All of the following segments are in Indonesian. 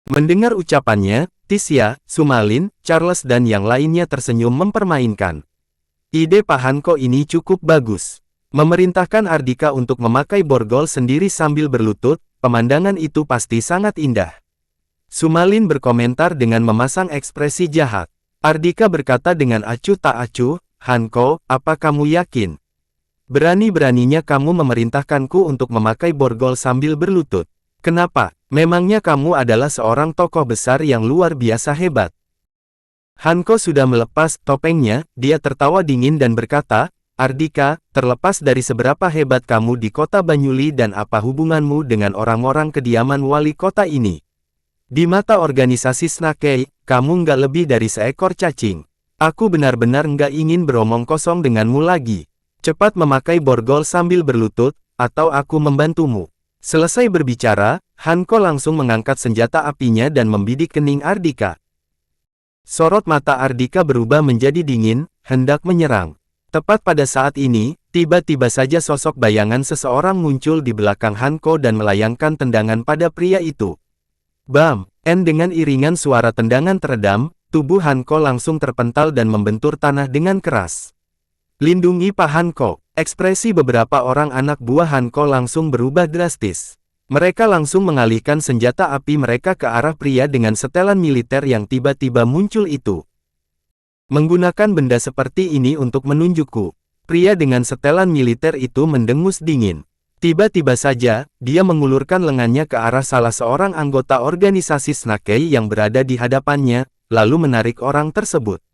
Mendengar ucapannya, Tisya, Sumalin, Charles dan yang lainnya tersenyum mempermainkan. Ide Pak Hanko ini cukup bagus. Memerintahkan Ardika untuk memakai borgol sendiri sambil berlutut, pemandangan itu pasti sangat indah. Sumalin berkomentar dengan memasang ekspresi jahat. Ardika berkata dengan acuh tak acuh, "Hanko, apa kamu yakin? Berani-beraninya kamu memerintahkanku untuk memakai borgol sambil berlutut. Kenapa? Memangnya kamu adalah seorang tokoh besar yang luar biasa hebat?" Hanko sudah melepas topengnya, dia tertawa dingin dan berkata, "Ardika, terlepas dari seberapa hebat kamu di kota Banyuli dan apa hubunganmu dengan orang-orang kediaman wali kota ini. Di mata organisasi Snakey, kamu nggak lebih dari seekor cacing. Aku benar-benar nggak ingin beromong kosong denganmu lagi. Cepat memakai borgol sambil berlutut, atau aku membantumu." Selesai berbicara, Hanko langsung mengangkat senjata apinya dan membidik kening Ardika. Sorot mata Ardika berubah menjadi dingin, hendak menyerang. Tepat pada saat ini, tiba-tiba saja sosok bayangan seseorang muncul di belakang Hanko dan melayangkan tendangan pada pria itu. Bam! Dengan iringan suara tendangan teredam, tubuh Hanko langsung terpental dan membentur tanah dengan keras. "Lindungi Pak Hanko!" Ekspresi beberapa orang anak buah Hanko langsung berubah drastis. Mereka langsung mengalihkan senjata api mereka ke arah pria dengan setelan militer yang tiba-tiba muncul itu. "Menggunakan benda seperti ini untuk menunjukku." Pria dengan setelan militer itu mendengus dingin. Tiba-tiba saja, dia mengulurkan lengannya ke arah salah seorang anggota organisasi Snakey yang berada di hadapannya, lalu menarik orang tersebut.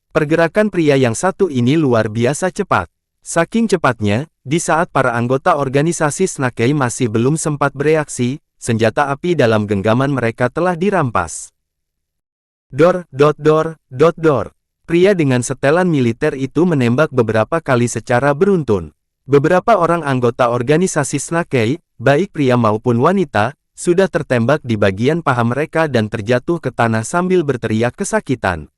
Pergerakan pria yang satu ini luar biasa cepat. Saking cepatnya, di saat para anggota organisasi Snakey masih belum sempat bereaksi, senjata api dalam genggaman mereka telah dirampas. Dor. Pria dengan setelan militer itu menembak beberapa kali secara beruntun. Beberapa orang anggota organisasi Snakey, baik pria maupun wanita, sudah tertembak di bagian paha mereka dan terjatuh ke tanah sambil berteriak kesakitan.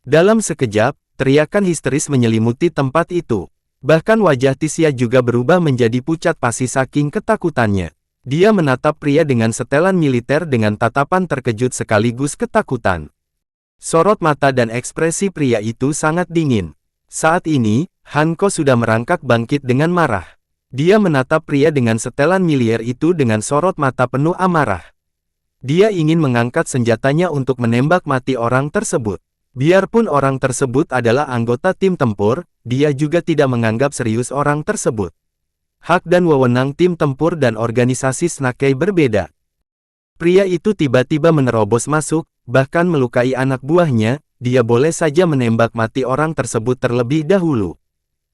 Dalam sekejap, teriakan histeris menyelimuti tempat itu. Bahkan wajah Tisya juga berubah menjadi pucat pasi saking ketakutannya. Dia menatap pria dengan setelan militer dengan tatapan terkejut sekaligus ketakutan. Sorot mata dan ekspresi pria itu sangat dingin. Saat ini, Hanko sudah merangkak bangkit dengan marah. Dia menatap pria dengan setelan militer itu dengan sorot mata penuh amarah. Dia ingin mengangkat senjatanya untuk menembak mati orang tersebut. Biarpun orang tersebut adalah anggota tim tempur, dia juga tidak menganggap serius orang tersebut. Hak dan wewenang tim tempur dan organisasi Snakey berbeda. Pria itu tiba-tiba menerobos masuk, bahkan melukai anak buahnya, dia boleh saja menembak mati orang tersebut terlebih dahulu.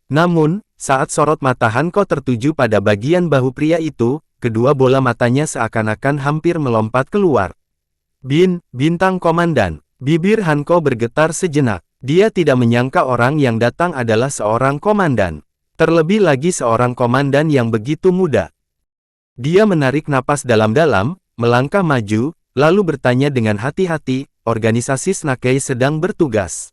Namun, saat sorot mata Hanko tertuju pada bagian bahu pria itu, kedua bola matanya seakan-akan hampir melompat keluar. Bintang komandan. Bibir Hanko bergetar sejenak. Dia tidak menyangka orang yang datang adalah seorang komandan. Terlebih lagi seorang komandan yang begitu muda. Dia menarik napas dalam-dalam, melangkah maju, lalu bertanya dengan hati-hati, "Organisasi Snakey sedang bertugas.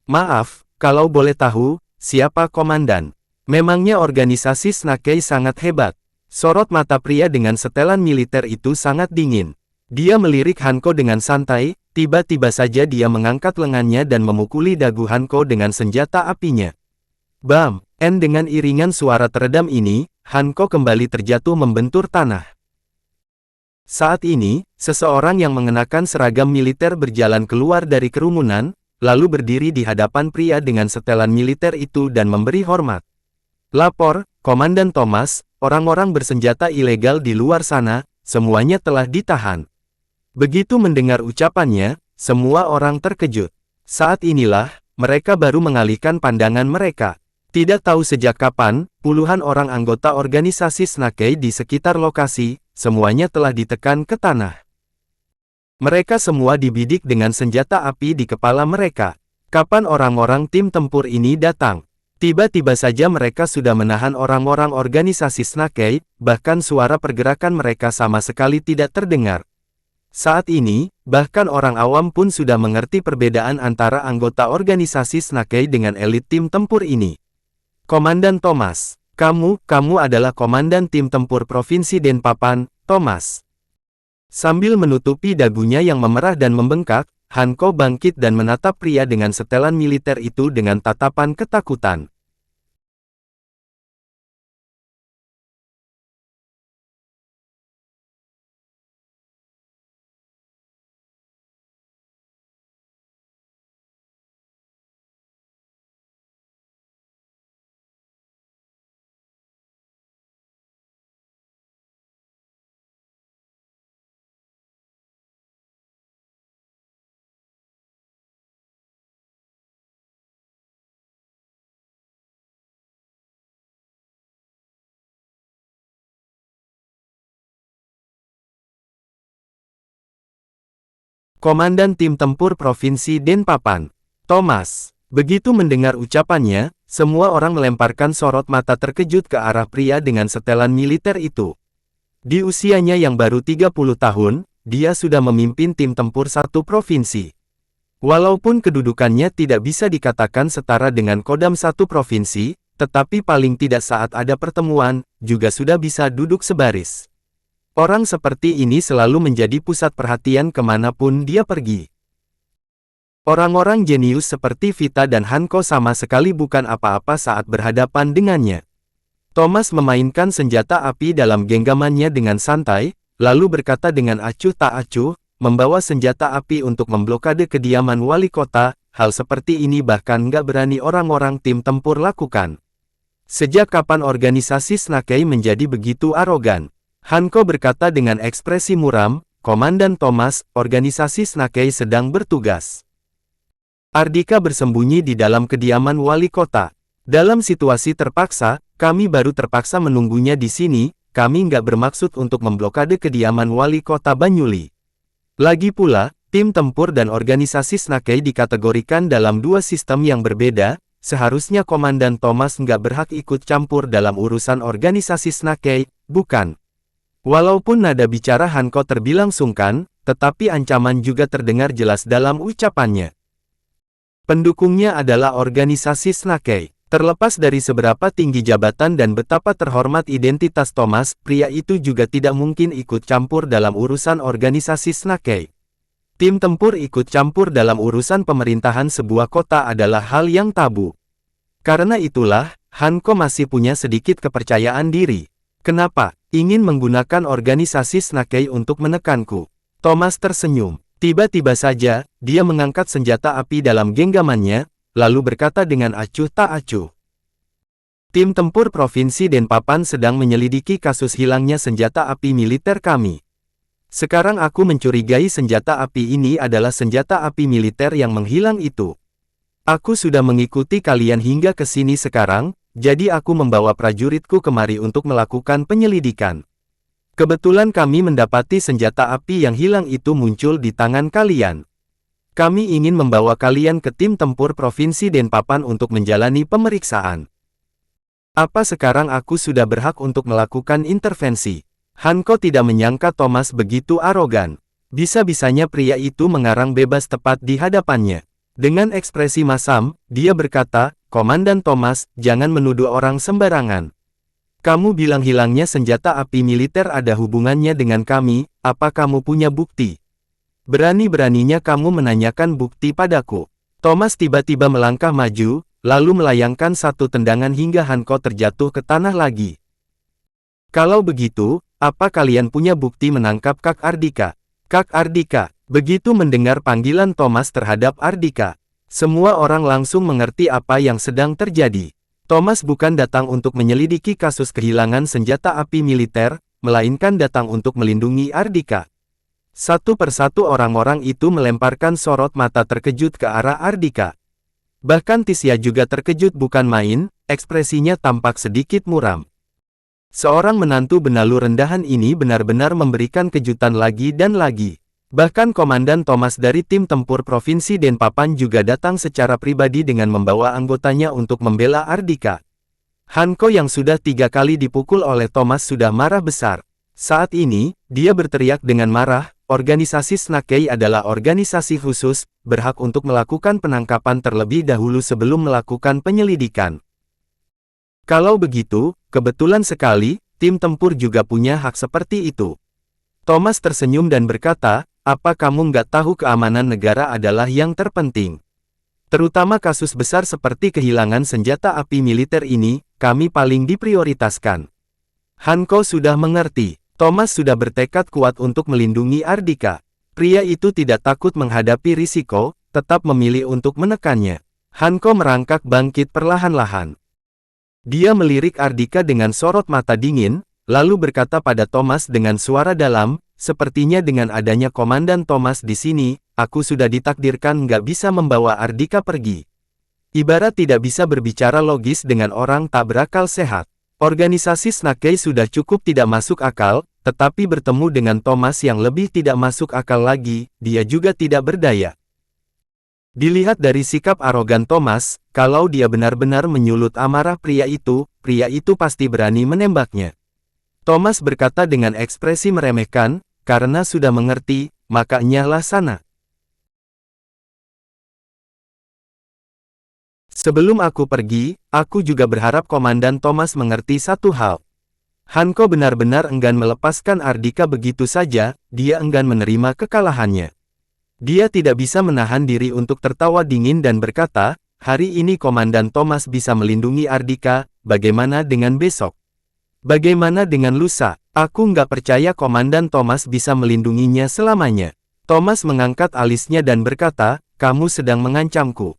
Maaf, kalau boleh tahu, siapa komandan?" Memangnya organisasi Snakey sangat hebat. Sorot mata pria dengan setelan militer itu sangat dingin. Dia melirik Hanko dengan santai, tiba-tiba saja dia mengangkat lengannya dan memukuli dagu Hanko dengan senjata apinya. Bam! Dengan iringan suara teredam ini, Hanko kembali terjatuh membentur tanah. Saat ini, seseorang yang mengenakan seragam militer berjalan keluar dari kerumunan, lalu berdiri di hadapan pria dengan setelan militer itu dan memberi hormat. "Lapor, Komandan Thomas, orang-orang bersenjata ilegal di luar sana, semuanya telah ditahan." Begitu mendengar ucapannya, semua orang terkejut. Saat inilah, mereka baru mengalihkan pandangan mereka. Tidak tahu sejak kapan, puluhan orang anggota organisasi Snakey di sekitar lokasi, semuanya telah ditekan ke tanah. Mereka semua dibidik dengan senjata api di kepala mereka. Kapan orang-orang tim tempur ini datang? Tiba-tiba saja mereka sudah menahan orang-orang organisasi Snakey, bahkan suara pergerakan mereka sama sekali tidak terdengar. Saat ini, bahkan orang awam pun sudah mengerti perbedaan antara anggota organisasi Snakey dengan elit tim tempur ini. "Komandan Thomas, kamu adalah komandan tim tempur Provinsi Denpapan, Thomas." Sambil menutupi dagunya yang memerah dan membengkak, Hanko bangkit dan menatap pria dengan setelan militer itu dengan tatapan ketakutan. Komandan Tim Tempur Provinsi Denpapan, Thomas. Begitu mendengar ucapannya, semua orang melemparkan sorot mata terkejut ke arah pria dengan setelan militer itu. Di usianya yang baru 30 tahun, dia sudah memimpin tim tempur satu provinsi. Walaupun kedudukannya tidak bisa dikatakan setara dengan Kodam satu provinsi, tetapi paling tidak saat ada pertemuan, juga sudah bisa duduk sebaris. Orang seperti ini selalu menjadi pusat perhatian kemanapun dia pergi. Orang-orang jenius seperti Vita dan Hanko sama sekali bukan apa-apa saat berhadapan dengannya. Thomas memainkan senjata api dalam genggamannya dengan santai, lalu berkata dengan acuh tak acuh, membawa senjata api untuk memblokade kediaman wali kota. Hal seperti ini bahkan nggak berani orang-orang tim tempur lakukan. Sejak kapan organisasi Snakey menjadi begitu arogan? Hanko berkata dengan ekspresi muram, Komandan Thomas, organisasi Snakey sedang bertugas. Ardika bersembunyi di dalam kediaman wali kota. Dalam situasi terpaksa, kami baru terpaksa menunggunya di sini, kami nggak bermaksud untuk memblokade kediaman wali kota Banyuli. Lagi pula, tim tempur dan organisasi Snakey dikategorikan dalam dua sistem yang berbeda, seharusnya Komandan Thomas nggak berhak ikut campur dalam urusan organisasi Snakey, bukan? Walaupun nada bicara Hanko terbilang sungkan, tetapi ancaman juga terdengar jelas dalam ucapannya. Pendukungnya adalah organisasi Snakey. Terlepas dari seberapa tinggi jabatan dan betapa terhormat identitas Thomas, pria itu juga tidak mungkin ikut campur dalam urusan organisasi Snakey. Tim tempur ikut campur dalam urusan pemerintahan sebuah kota adalah hal yang tabu. Karena itulah, Hanko masih punya sedikit kepercayaan diri. Kenapa? Ingin menggunakan organisasi Snakey untuk menekanku. Thomas tersenyum. Tiba-tiba saja, dia mengangkat senjata api dalam genggamannya, lalu berkata dengan acuh tak acuh. Tim tempur Provinsi Denpapan sedang menyelidiki kasus hilangnya senjata api militer kami. Sekarang aku mencurigai senjata api ini adalah senjata api militer yang menghilang itu. Aku sudah mengikuti kalian hingga ke sini sekarang, jadi aku membawa prajuritku kemari untuk melakukan penyelidikan. Kebetulan kami mendapati senjata api yang hilang itu muncul di tangan kalian. Kami ingin membawa kalian ke tim tempur Provinsi Denpapan untuk menjalani pemeriksaan. Apa sekarang aku sudah berhak untuk melakukan intervensi? Hanko tidak menyangka Thomas begitu arogan. Bisa-bisanya pria itu mengarang bebas tepat di hadapannya. Dengan ekspresi masam, dia berkata, Komandan Thomas, jangan menuduh orang sembarangan. Kamu bilang hilangnya senjata api militer ada hubungannya dengan kami, apa kamu punya bukti? Berani-beraninya kamu menanyakan bukti padaku. Thomas tiba-tiba melangkah maju, lalu melayangkan satu tendangan hingga Hanko terjatuh ke tanah lagi. Kalau begitu, apa kalian punya bukti menangkap Kak Ardika? Kak Ardika, begitu mendengar panggilan Thomas terhadap Ardika, semua orang langsung mengerti apa yang sedang terjadi. Thomas bukan datang untuk menyelidiki kasus kehilangan senjata api militer, melainkan datang untuk melindungi Ardika. Satu persatu orang-orang itu melemparkan sorot mata terkejut ke arah Ardika. Bahkan Tisya juga terkejut bukan main, ekspresinya tampak sedikit muram. Seorang menantu benalu rendahan ini benar-benar memberikan kejutan lagi dan lagi. Bahkan Komandan Thomas dari tim tempur Provinsi Denpapan juga datang secara pribadi dengan membawa anggotanya untuk membela Ardika. Hanko yang sudah 3 kali dipukul oleh Thomas sudah marah besar. Saat ini, dia berteriak dengan marah, organisasi Snakey adalah organisasi khusus, berhak untuk melakukan penangkapan terlebih dahulu sebelum melakukan penyelidikan. Kalau begitu, kebetulan sekali, tim tempur juga punya hak seperti itu. Thomas tersenyum dan berkata, apa kamu nggak tahu keamanan negara adalah yang terpenting? Terutama kasus besar seperti kehilangan senjata api militer ini, kami paling diprioritaskan. Hanko sudah mengerti. Thomas sudah bertekad kuat untuk melindungi Ardika. Pria itu tidak takut menghadapi risiko, tetap memilih untuk menekannya. Hanko merangkak bangkit perlahan-lahan. Dia melirik Ardika dengan sorot mata dingin, lalu berkata pada Thomas dengan suara dalam, sepertinya dengan adanya Komandan Thomas di sini, aku sudah ditakdirkan nggak bisa membawa Ardika pergi. Ibarat tidak bisa berbicara logis dengan orang tak berakal sehat. Organisasi Snakey sudah cukup tidak masuk akal, tetapi bertemu dengan Thomas yang lebih tidak masuk akal lagi, dia juga tidak berdaya. Dilihat dari sikap arogan Thomas, kalau dia benar-benar menyulut amarah pria itu pasti berani menembaknya. Thomas berkata dengan ekspresi meremehkan, karena sudah mengerti, maka nyahlah sana. Sebelum aku pergi, aku juga berharap Komandan Thomas mengerti satu hal. Hanko benar-benar enggan melepaskan Ardika begitu saja, dia enggan menerima kekalahannya. Dia tidak bisa menahan diri untuk tertawa dingin dan berkata, hari ini Komandan Thomas bisa melindungi Ardika, bagaimana dengan besok? Bagaimana dengan lusa? Aku nggak percaya Komandan Thomas bisa melindunginya selamanya. Thomas mengangkat alisnya dan berkata, kamu sedang mengancamku.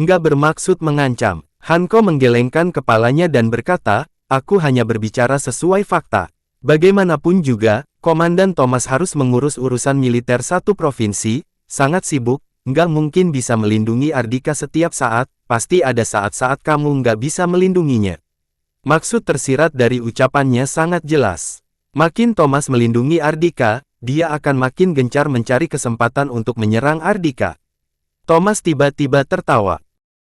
Nggak bermaksud mengancam. Hanko menggelengkan kepalanya dan berkata, aku hanya berbicara sesuai fakta. Bagaimanapun juga, Komandan Thomas harus mengurus urusan militer satu provinsi, sangat sibuk, nggak mungkin bisa melindungi Ardika setiap saat, pasti ada saat-saat kamu nggak bisa melindunginya. Maksud tersirat dari ucapannya sangat jelas. Makin Thomas melindungi Ardika, dia akan makin gencar mencari kesempatan untuk menyerang Ardika. Thomas tiba-tiba tertawa.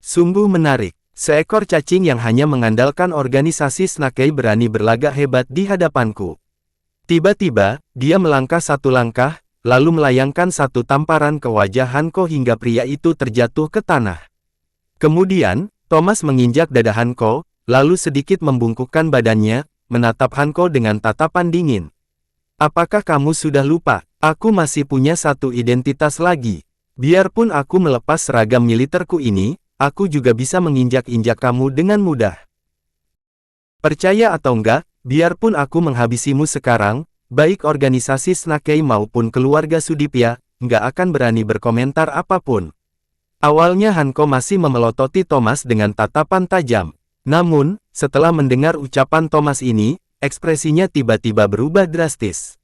Sungguh menarik. Seekor cacing yang hanya mengandalkan organisasi Snakey berani berlagak hebat di hadapanku. Tiba-tiba, dia melangkah satu langkah, lalu melayangkan satu tamparan ke wajah Hanko hingga pria itu terjatuh ke tanah. Kemudian, Thomas menginjak dada Hanko, lalu sedikit membungkukkan badannya, menatap Hanko dengan tatapan dingin. Apakah kamu sudah lupa? Aku masih punya satu identitas lagi. Biarpun aku melepas seragam militerku ini, aku juga bisa menginjak-injak kamu dengan mudah. Percaya atau enggak, biarpun aku menghabisimu sekarang, baik organisasi Snakey maupun keluarga Sudipya, enggak akan berani berkomentar apapun. Awalnya Hanko masih memelototi Thomas dengan tatapan tajam. Namun, setelah mendengar ucapan Thomas ini, ekspresinya tiba-tiba berubah drastis.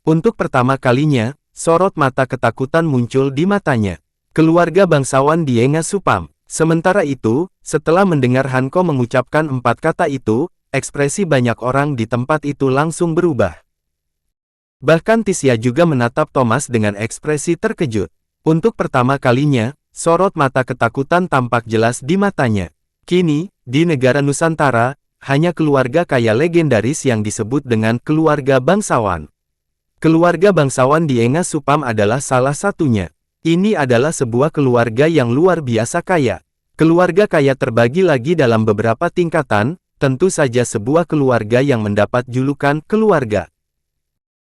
Untuk pertama kalinya, sorot mata ketakutan muncul di matanya. Keluarga bangsawan Dienga Supam. Sementara itu, setelah mendengar Hanko mengucapkan 4 kata itu, ekspresi banyak orang di tempat itu langsung berubah. Bahkan Tisya juga menatap Thomas dengan ekspresi terkejut. Untuk pertama kalinya, sorot mata ketakutan tampak jelas di matanya. Kini, di negara Nusantara, hanya keluarga kaya legendaris yang disebut dengan keluarga bangsawan. Keluarga bangsawan Dienga Supam adalah salah satunya. Ini adalah sebuah keluarga yang luar biasa kaya. Keluarga kaya terbagi lagi dalam beberapa tingkatan, tentu saja sebuah keluarga yang mendapat julukan keluarga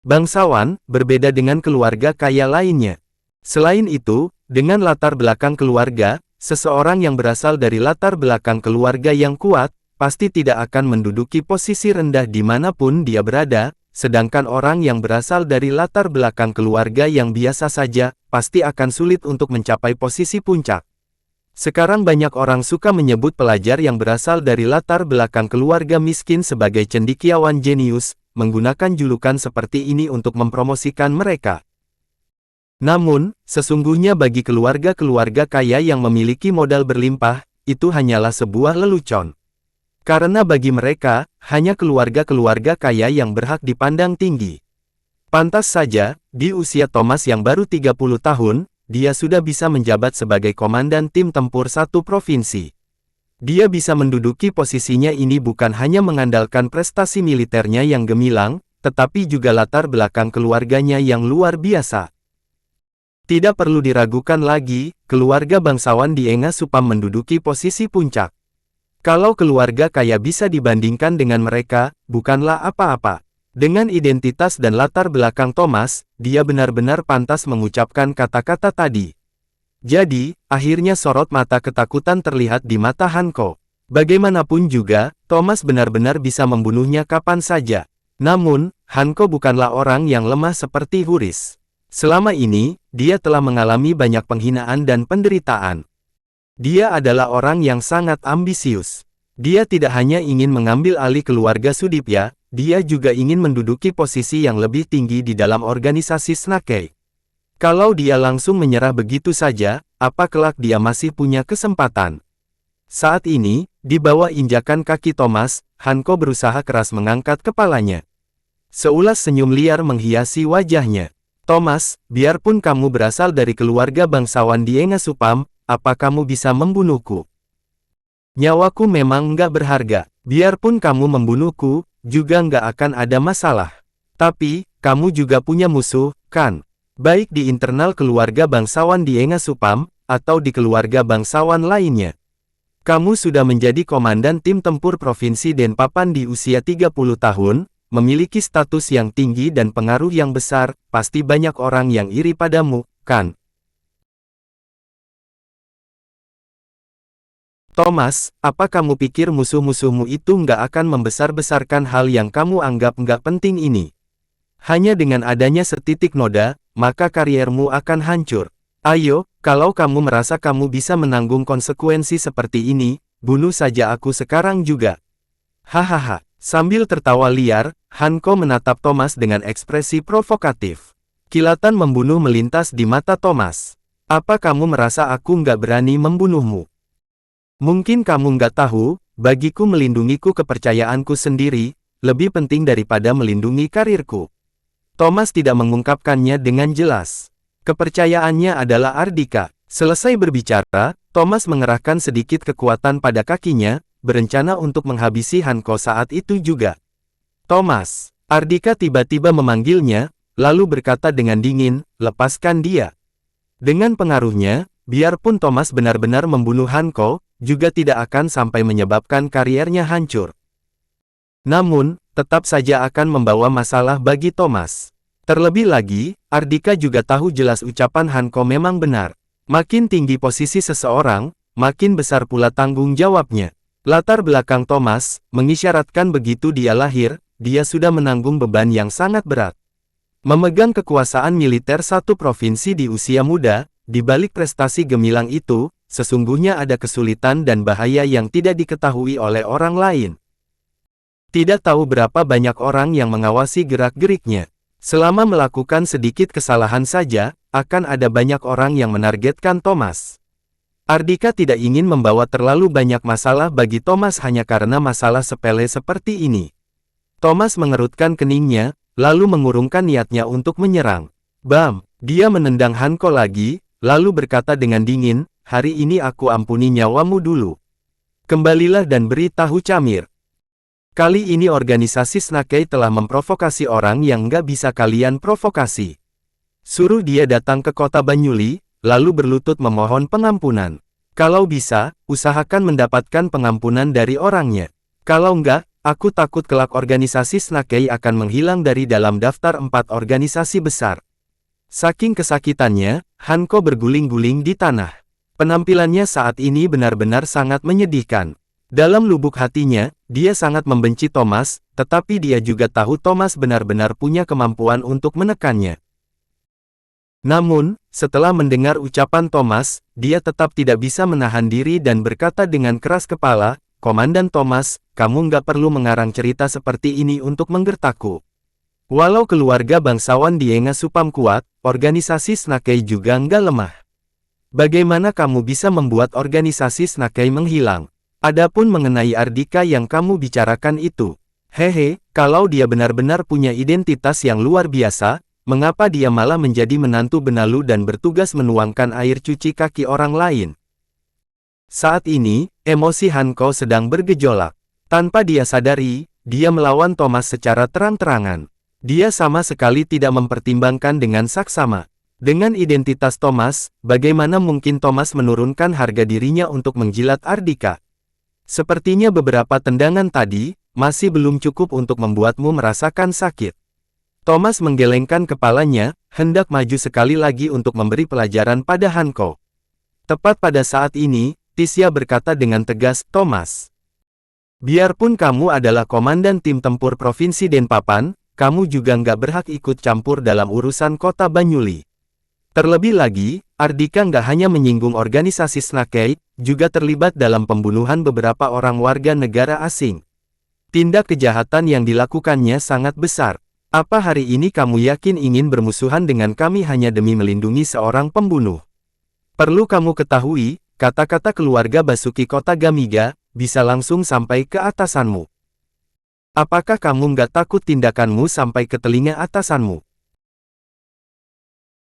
bangsawan, berbeda dengan keluarga kaya lainnya. Selain itu, dengan latar belakang keluarga, seseorang yang berasal dari latar belakang keluarga yang kuat, pasti tidak akan menduduki posisi rendah dimanapun dia berada, sedangkan orang yang berasal dari latar belakang keluarga yang biasa saja, pasti akan sulit untuk mencapai posisi puncak. Sekarang banyak orang suka menyebut pelajar yang berasal dari latar belakang keluarga miskin sebagai cendekiawan jenius, menggunakan julukan seperti ini untuk mempromosikan mereka. Namun, sesungguhnya bagi keluarga-keluarga kaya yang memiliki modal berlimpah, itu hanyalah sebuah lelucon. Karena bagi mereka, hanya keluarga-keluarga kaya yang berhak dipandang tinggi. Pantas saja, di usia Thomas yang baru 30 tahun, dia sudah bisa menjabat sebagai komandan tim tempur satu provinsi. Dia bisa menduduki posisinya ini bukan hanya mengandalkan prestasi militernya yang gemilang, tetapi juga latar belakang keluarganya yang luar biasa. Tidak perlu diragukan lagi, keluarga bangsawan Dienga Supam menduduki posisi puncak. Kalau keluarga kaya bisa dibandingkan dengan mereka, bukanlah apa-apa. Dengan identitas dan latar belakang Thomas, dia benar-benar pantas mengucapkan kata-kata tadi. Jadi, akhirnya sorot mata ketakutan terlihat di mata Hanko. Bagaimanapun juga, Thomas benar-benar bisa membunuhnya kapan saja. Namun, Hanko bukanlah orang yang lemah seperti Huris. Selama ini, dia telah mengalami banyak penghinaan dan penderitaan. Dia adalah orang yang sangat ambisius. Dia tidak hanya ingin mengambil alih keluarga Sudipya, dia juga ingin menduduki posisi yang lebih tinggi di dalam organisasi Snake. Kalau dia langsung menyerah begitu saja, apa kelak dia masih punya kesempatan? Saat ini, di bawah injakan kaki Thomas, Hanko berusaha keras mengangkat kepalanya. Seulas senyum liar menghiasi wajahnya. Thomas, biarpun kamu berasal dari keluarga bangsawan Dienga Supam, apa kamu bisa membunuhku? Nyawaku memang nggak berharga. Biarpun kamu membunuhku, juga nggak akan ada masalah. Tapi, kamu juga punya musuh, kan? Baik di internal keluarga bangsawan Dienga Supam, atau di keluarga bangsawan lainnya. Kamu sudah menjadi komandan tim tempur Provinsi Denpapan di usia 30 tahun, memiliki status yang tinggi dan pengaruh yang besar, pasti banyak orang yang iri padamu, kan? Thomas, apa kamu pikir musuh-musuhmu itu nggak akan membesar-besarkan hal yang kamu anggap nggak penting ini? Hanya dengan adanya setitik noda, maka kariermu akan hancur. Ayo, kalau kamu merasa kamu bisa menanggung konsekuensi seperti ini, bunuh saja aku sekarang juga. Hahaha, sambil tertawa liar, Hanko menatap Thomas dengan ekspresi provokatif. Kilatan membunuh melintas di mata Thomas. Apa kamu merasa aku nggak berani membunuhmu? Mungkin kamu nggak tahu, bagiku melindungiku kepercayaanku sendiri, lebih penting daripada melindungi karirku. Thomas tidak mengungkapkannya dengan jelas. Kepercayaannya adalah Ardika. Selesai berbicara, Thomas mengerahkan sedikit kekuatan pada kakinya, berencana untuk menghabisi Hanko saat itu juga. Thomas, Ardika tiba-tiba memanggilnya, lalu berkata dengan dingin, lepaskan dia. Dengan pengaruhnya, biarpun Thomas benar-benar membunuh Hanko, juga tidak akan sampai menyebabkan kariernya hancur. Namun, tetap saja akan membawa masalah bagi Thomas. Terlebih lagi, Ardika juga tahu jelas ucapan Hanko memang benar. Makin tinggi posisi seseorang, makin besar pula tanggung jawabnya. Latar belakang Thomas mengisyaratkan begitu dia lahir, dia sudah menanggung beban yang sangat berat. Memegang kekuasaan militer satu provinsi di usia muda, di balik prestasi gemilang itu, sesungguhnya ada kesulitan dan bahaya yang tidak diketahui oleh orang lain. Tidak tahu berapa banyak orang yang mengawasi gerak-geriknya. Selama melakukan sedikit kesalahan saja, akan ada banyak orang yang menargetkan Thomas. Ardika tidak ingin membawa terlalu banyak masalah bagi Thomas hanya karena masalah sepele seperti ini. Thomas mengerutkan keningnya, lalu mengurungkan niatnya untuk menyerang. Bam! Dia menendang Hanko lagi, lalu berkata dengan dingin, hari ini aku ampuni nyawamu dulu. Kembalilah dan beri tahu Camir. Kali ini organisasi Snake telah memprovokasi orang yang nggak bisa kalian provokasi. Suruh dia datang ke kota Banyuli, lalu berlutut memohon pengampunan. Kalau bisa, usahakan mendapatkan pengampunan dari orangnya. Kalau enggak, aku takut kelak organisasi Snake akan menghilang dari dalam daftar 4 organisasi besar. Saking kesakitannya, Hanko berguling-guling di tanah. Penampilannya saat ini benar-benar sangat menyedihkan. Dalam lubuk hatinya, dia sangat membenci Thomas, tetapi dia juga tahu Thomas benar-benar punya kemampuan untuk menekannya. Namun, setelah mendengar ucapan Thomas, dia tetap tidak bisa menahan diri dan berkata dengan keras kepala, Komandan Thomas, kamu nggak perlu mengarang cerita seperti ini untuk menggertakku. Walau keluarga bangsawan Dienga Supam kuat, organisasi Snake juga nggak lemah. Bagaimana kamu bisa membuat organisasi Snake menghilang? Adapun mengenai Ardika yang kamu bicarakan itu, hehe, kalau dia benar-benar punya identitas yang luar biasa, mengapa dia malah menjadi menantu benalu dan bertugas menuangkan air cuci kaki orang lain? Saat ini, emosi Hanko sedang bergejolak. Tanpa dia sadari, dia melawan Thomas secara terang-terangan. Dia sama sekali tidak mempertimbangkan dengan saksama. Dengan identitas Thomas, bagaimana mungkin Thomas menurunkan harga dirinya untuk menjilat Ardika? Sepertinya beberapa tendangan tadi, masih belum cukup untuk membuatmu merasakan sakit. Thomas menggelengkan kepalanya, hendak maju sekali lagi untuk memberi pelajaran pada Hanko. Tepat pada saat ini, Tisya berkata dengan tegas, Thomas. Biarpun kamu adalah komandan tim tempur Provinsi Denpapan, kamu juga nggak berhak ikut campur dalam urusan kota Banyuli. Terlebih lagi, Ardika nggak hanya menyinggung organisasi Snakey, juga terlibat dalam pembunuhan beberapa orang warga negara asing. Tindak kejahatan yang dilakukannya sangat besar. Apa hari ini kamu yakin ingin bermusuhan dengan kami hanya demi melindungi seorang pembunuh? Perlu kamu ketahui, kata-kata keluarga Basuki Kota Gamiga, bisa langsung sampai ke atasanmu. Apakah kamu nggak takut tindakanmu sampai ke telinga atasanmu?